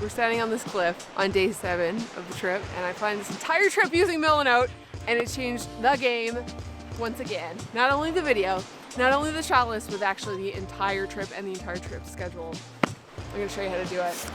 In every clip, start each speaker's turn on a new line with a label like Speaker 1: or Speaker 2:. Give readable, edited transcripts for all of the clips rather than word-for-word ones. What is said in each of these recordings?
Speaker 1: We're standing on this cliff on day 7 of the trip, and I planned this entire trip using Milanote, and it changed the game once again. Not only the video, not only the shot list, but actually the entire trip and the entire trip schedule. I'm gonna show you how to do it.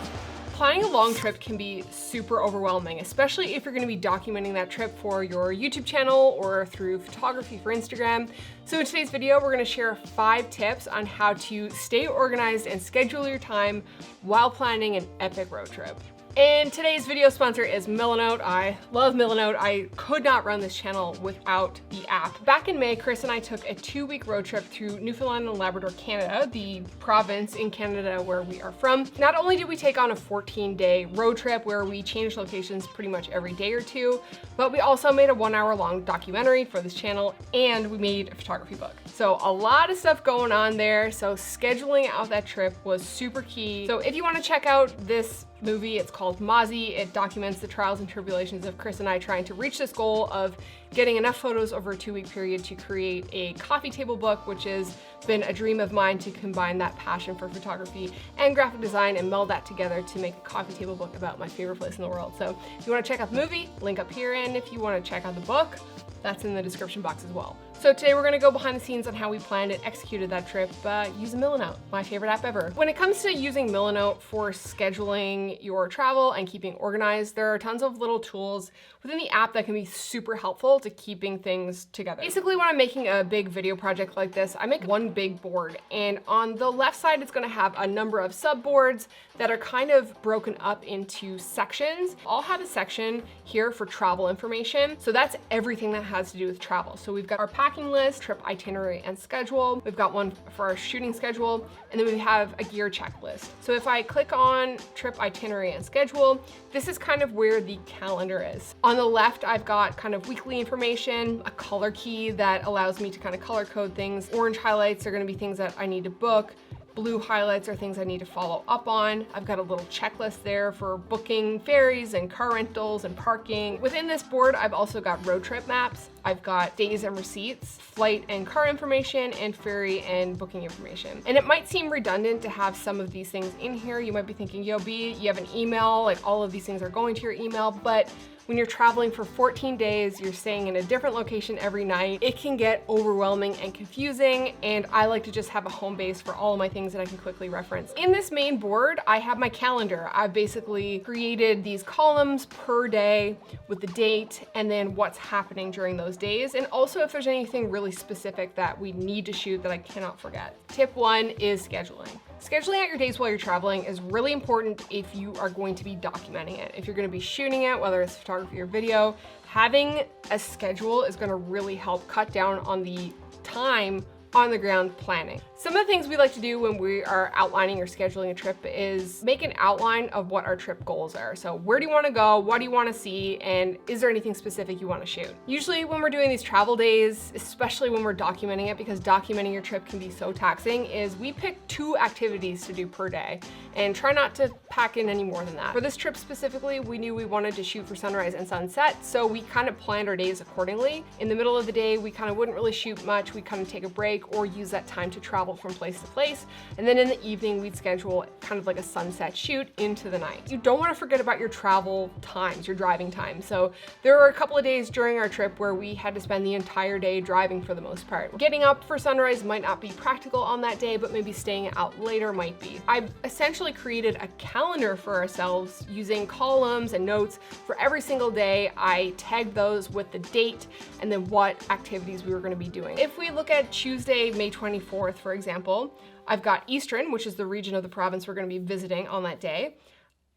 Speaker 1: Planning a long trip can be super overwhelming, especially if you're gonna be documenting that trip for your YouTube channel or through photography for Instagram. So in today's video, we're gonna share 5 tips on how to stay organized and schedule your time while planning an epic road trip. And today's video sponsor is Milanote. I love Milanote. I could not run this channel without the app. Back in May, Chris and I took a 2-week road trip through Newfoundland and Labrador, Canada, the province in Canada where we are from. Not only did we take on a 14-day road trip where we changed locations pretty much every day or two, but we also made a 1-hour-long documentary for this channel, and we made a photography book. So a lot of stuff going on there. So scheduling out that trip was super key. So if you want to check out this movie, it's called Mozzie. It documents the trials and tribulations of Chris and I trying to reach this goal of getting enough photos over a 2-week period to create a coffee table book, which has been a dream of mine to combine that passion for photography and graphic design and meld that together to make a coffee table book about my favorite place in the world. So if you want to check out the movie, link up here, and if you want to check out the book, that's in the description box as well. So today we're gonna go behind the scenes on how we planned and executed that trip using Milanote, my favorite app ever. When it comes to using Milanote for scheduling your travel and keeping organized, there are tons of little tools within the app that can be super helpful to keeping things together. Basically, when I'm making a big video project like this, I make one big board, and on the left side, it's gonna have a number of subboards that are kind of broken up into sections. I'll have a section here for travel information. So that's everything that has to do with travel. So we've got our packing list, trip itinerary and schedule. We've got one for our shooting schedule, and then we have a gear checklist. So if I click on trip itinerary and schedule, this is kind of where the calendar is. On the left, I've got kind of weekly information, a color key that allows me to kind of color code things. Orange highlights are gonna be things that I need to book. Blue highlights are things I need to follow up on. I've got a little checklist there for booking ferries and car rentals and parking. Within this board, I've also got road trip maps. I've got days and receipts, flight and car information, and ferry and booking information. And it might seem redundant to have some of these things in here. You might be thinking, yo, B, you have an email, like all of these things are going to your email, but when you're traveling for 14 days, you're staying in a different location every night, it can get overwhelming and confusing, and I like to just have a home base for all of my things that I can quickly reference. In this main board, I have my calendar. I've basically created these columns per day with the date and then what's happening during those days, and also if there's anything really specific that we need to shoot that I cannot forget. Tip 1 is scheduling. Scheduling out your days while you're traveling is really important if you are going to be documenting it. If you're gonna be shooting it, whether it's photography or video, having a schedule is gonna really help cut down on the time on the ground planning. Some of the things we like to do when we are outlining or scheduling a trip is make an outline of what our trip goals are. So where do you want to go? What do you want to see? And is there anything specific you want to shoot? Usually when we're doing these travel days, especially when we're documenting it, because documenting your trip can be so taxing, is we pick 2 activities to do per day and try not to pack in any more than that. For this trip specifically, we knew we wanted to shoot for sunrise and sunset, so we kind of planned our days accordingly. In the middle of the day, we kind of wouldn't really shoot much. We'd kind of take a break or use that time to travel from place to place. And then in the evening, we'd schedule kind of like a sunset shoot into the night. You don't want to forget about your travel times, your driving time. So there were a couple of days during our trip where we had to spend the entire day driving for the most part. Getting up for sunrise might not be practical on that day, but maybe staying out later might be. I essentially created a calendar for ourselves using columns and notes for every single day. I tagged those with the date and then what activities we were going to be doing. If we look at Tuesday, May 24th, for example, I've got Eastern, which is the region of the province we're going to be visiting on that day.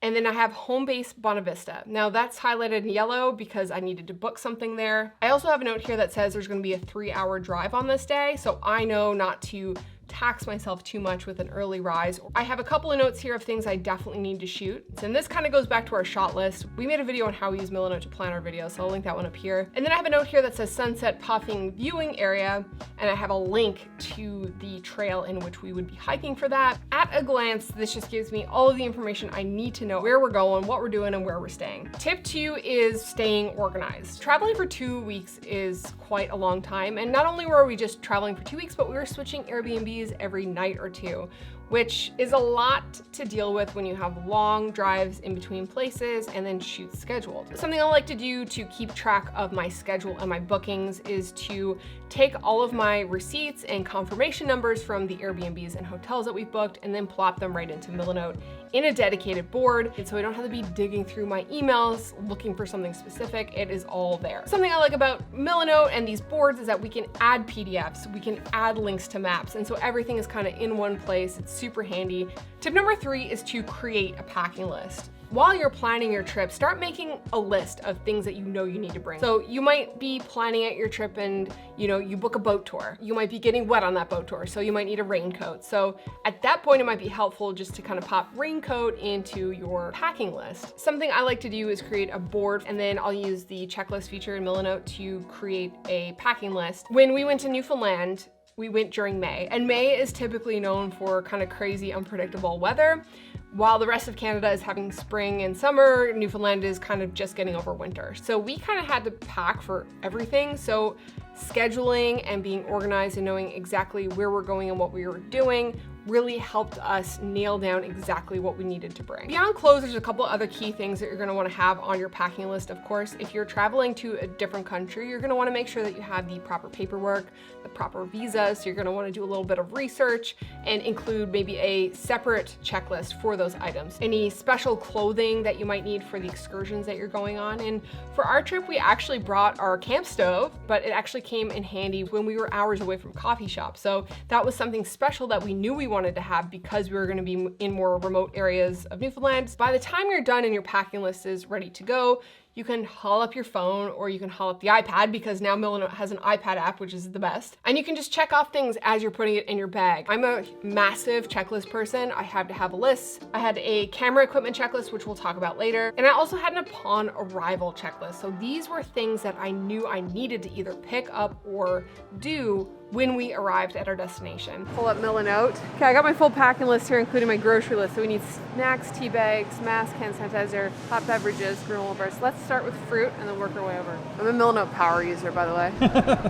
Speaker 1: And then I have home base Bonavista. Now that's highlighted in yellow because I needed to book something there. I also have a note here that says there's going to be a 3-hour drive on this day, so I know not to tax myself too much with an early rise. I have a couple of notes here of things I definitely need to shoot. And this kind of goes back to our shot list. We made a video on how we use Milanote to plan our videos, so I'll link that one up here. And then I have a note here that says sunset puffing viewing area, and I have a link to the trail in which we would be hiking for that. At a glance, this just gives me all of the information I need to know where we're going, what we're doing, and where we're staying. Tip 2 is staying organized. Traveling for 2 weeks is quite a long time, and not only were we just traveling for 2 weeks, but we were switching Airbnbs every night or two, which is a lot to deal with when you have long drives in between places and then shoots scheduled. Something I like to do to keep track of my schedule and my bookings is to take all of my receipts and confirmation numbers from the Airbnbs and hotels that we've booked and then plop them right into Milanote in a dedicated board. And so I don't have to be digging through my emails looking for something specific. It is all there. Something I like about Milanote and these boards is that we can add PDFs, we can add links to maps, and so everything is kind of in one place. It's super handy. Tip number 3 is to create a packing list. While you're planning your trip, start making a list of things that you know you need to bring. So you might be planning out your trip and you book a boat tour. You might be getting wet on that boat tour, so you might need a raincoat. So at that point, it might be helpful just to kind of pop raincoat into your packing list. Something I like to do is create a board, and then I'll use the checklist feature in Milanote to create a packing list. When we went to Newfoundland, we went during May, and May is typically known for kind of crazy, unpredictable weather. While the rest of Canada is having spring and summer, Newfoundland is kind of just getting over winter. So we kind of had to pack for everything. So scheduling and being organized and knowing exactly where we're going and what we were doing really helped us nail down exactly what we needed to bring. Beyond clothes, there's a couple other key things that you're gonna wanna have on your packing list, of course. If you're traveling to a different country, you're gonna wanna make sure that you have the proper paperwork, the proper visas. So you're gonna wanna do a little bit of research and include maybe a separate checklist for those items. Any special clothing that you might need for the excursions that you're going on. And for our trip, we actually brought our camp stove, but it actually came in handy when we were hours away from coffee shop. So that was something special that we knew we wanted to have because we were going to be in more remote areas of Newfoundland. By the time you're done and your packing list is ready to go, you can haul up your phone or you can haul up the iPad, because now Milanote has an iPad app, which is the best. And you can just check off things as you're putting it in your bag. I'm a massive checklist person. I have to have a list. I had a camera equipment checklist, which we'll talk about later. And I also had an upon arrival checklist. So these were things that I knew I needed to either pick up or do when we arrived at our destination. Pull up Milanote. Okay, I got my full packing list here, including my grocery list. So we need snacks, tea bags, mask, hand sanitizer, hot beverages, granola bars. Let's start with fruit and then work our way over. I'm a Milanote power user, by the way.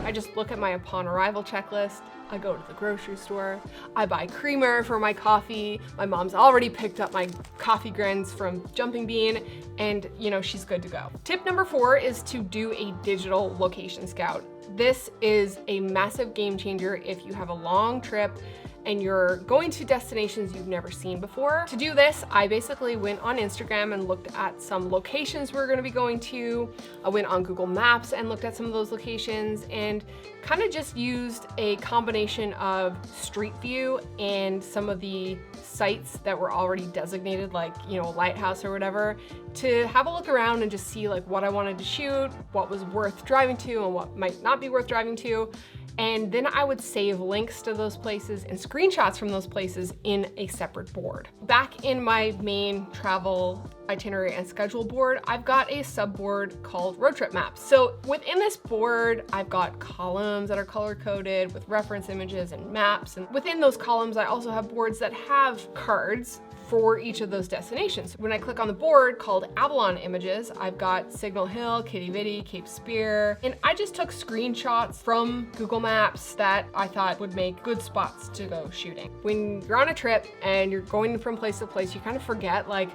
Speaker 1: I just look at my upon arrival checklist. I go to the grocery store. I buy creamer for my coffee. My mom's already picked up my coffee grounds from Jumping Bean, and she's good to go. Tip number 4 is to do a digital location scout. This is a massive game changer if you have a long trip and you're going to destinations you've never seen before. To do this, I basically went on Instagram and looked at some locations we're gonna be going to. I went on Google Maps and looked at some of those locations and kind of just used a combination of Street View and some of the sites that were already designated, like, a lighthouse or whatever, to have a look around and just see like what I wanted to shoot, what was worth driving to and what might not be worth driving to. And then I would save links to those places and screenshots from those places in a separate board. Back in my main travel itinerary and schedule board, I've got a subboard called Road Trip Maps. So within this board, I've got columns that are color-coded with reference images and maps. And within those columns, I also have boards that have cards for each of those destinations. When I click on the board called Avalon Images, I've got Signal Hill, Kitty Vitty, Cape Spear, and I just took screenshots from Google Maps that I thought would make good spots to go shooting. When you're on a trip and you're going from place to place, you kind of forget, like,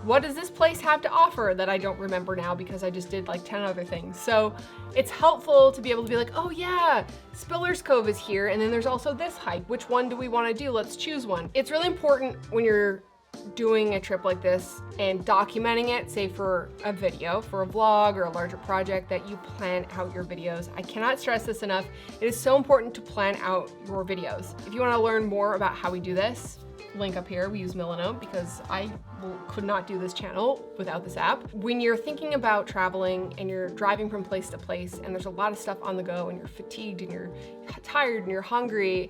Speaker 1: what does this place have to offer that I don't remember now because I just did like 10 other things? So it's helpful to be able to be like, oh yeah, Spiller's Cove is here, and then there's also this hike. Which one do we want to do? Let's choose one. It's really important when you're doing a trip like this and documenting it, say for a video, for a vlog or a larger project, that you plan out your videos. I cannot stress this enough. It is so important to plan out your videos. If you want to learn more about how we do this, link up here. We use Milanote because I could not do this channel without this app. When you're thinking about traveling and you're driving from place to place and there's a lot of stuff on the go and you're fatigued and you're tired and you're hungry,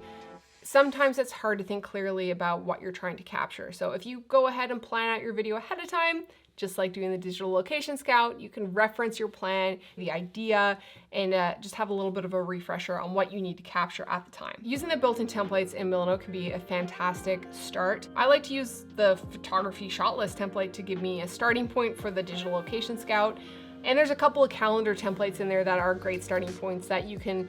Speaker 1: sometimes it's hard to think clearly about what you're trying to capture. So if you go ahead and plan out your video ahead of time, just like doing the digital location scout, you can reference your plan, the idea, and just have a little bit of a refresher on what you need to capture at the time. Using the built-in templates in Milanote can be a fantastic start. I like to use the photography shot list template to give me a starting point for the digital location scout. And there's a couple of calendar templates in there that are great starting points that you can,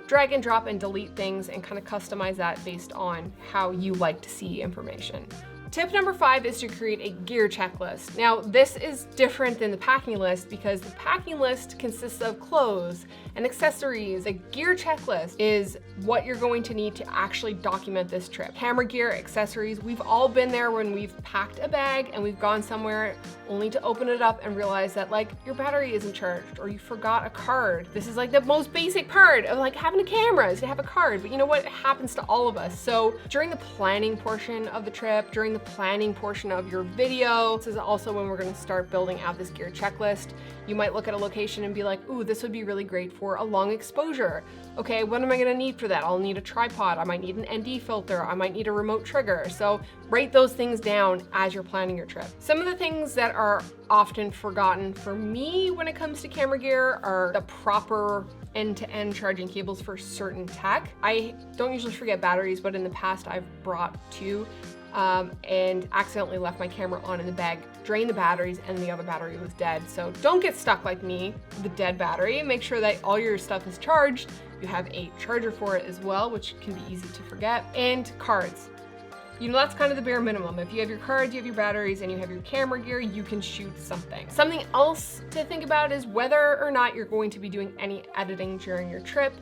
Speaker 1: drag and drop and delete things and kind of customize that based on how you like to see information. Tip number 5 is to create a gear checklist. Now, this is different than the packing list because the packing list consists of clothes and accessories. A gear checklist is what you're going to need to actually document this trip. Camera gear, accessories, we've all been there when we've packed a bag and we've gone somewhere only to open it up and realize that like your battery isn't charged or you forgot a card. This is like the most basic part of like having a camera is to have a card, but you know what? It happens to all of us. So during the planning portion of the trip, during the planning portion of your video, this is also when we're going to start building out this gear checklist. You might look at a location and be like, ooh, this would be really great for a long exposure. Okay, what am I going to need for that? I'll need a tripod, I might need an ND filter, I might need a remote trigger. So write those things down as you're planning your trip. Some of the things that are often forgotten for me when it comes to camera gear are the proper end-to-end charging cables for certain tech. I don't usually forget batteries, but in the past I've brought 2 and accidentally left my camera on in the bag, drained the batteries, and the other battery was dead. So don't get stuck like me, the dead battery. Make sure that all your stuff is charged. You have a charger for it as well, which can be easy to forget. And cards. That's kind of the bare minimum. If you have your cards, you have your batteries, and you have your camera gear, you can shoot something. Something else to think about is whether or not you're going to be doing any editing during your trip.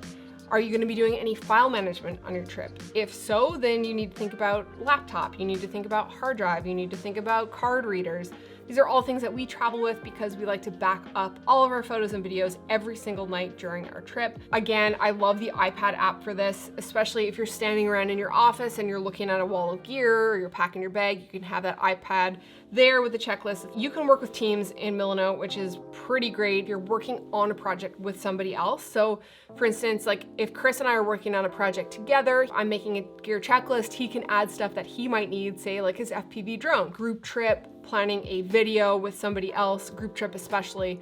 Speaker 1: Are you going to be doing any file management on your trip? If so, then you need to think about laptop, you need to think about hard drive, you need to think about card readers. These are all things that we travel with because we like to back up all of our photos and videos every single night during our trip. Again, I love the iPad app for this, especially if you're standing around in your office and you're looking at a wall of gear or you're packing your bag, you can have that iPad there with the checklist. You can work with teams in Milanote, which is pretty great. You're working on a project with somebody else. So for instance, like if Chris and I are working on a project together, I'm making a gear checklist, he can add stuff that he might need, say like his FPV drone, group trip, planning a video with somebody else, group trip especially,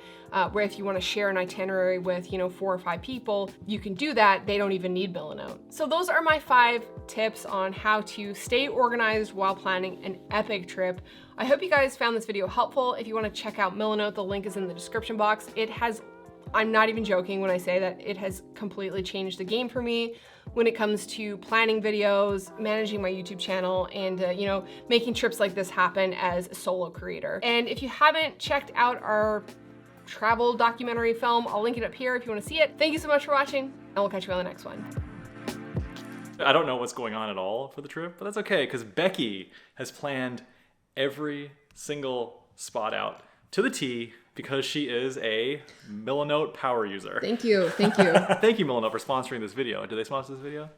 Speaker 1: where if you want to share an itinerary with 4 or 5 people, you can do that. They don't even need Milanote. So those are my 5 tips on how to stay organized while planning an epic trip. I hope you guys found this video helpful. If you want to check out Milanote, the link is in the description box. I'm not even joking when I say that it has completely changed the game for me when it comes to planning videos, managing my YouTube channel, and making trips like this happen as a solo creator. And if you haven't checked out our travel documentary film, I'll link it up here if you want to see it. Thank you so much for watching, and we'll catch you on the next one.
Speaker 2: I don't know what's going on at all for the trip, but that's okay because Becky has planned every single spot out to the T because she is a Milanote power user.
Speaker 1: Thank you, thank you.
Speaker 2: Thank you, Milanote, for sponsoring this video. Do they sponsor this video?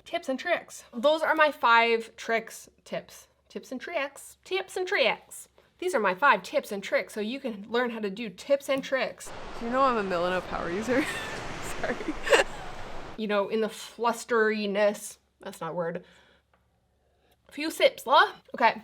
Speaker 1: Tips and tricks. Those are my 5 tricks, tips and tricks, tips and tricks. These are my 5 tips and tricks so you can learn how to do tips and tricks. Do you know I'm a Milanote power user? Sorry. In the flusteriness, that's not a word. A few sips, la? Okay.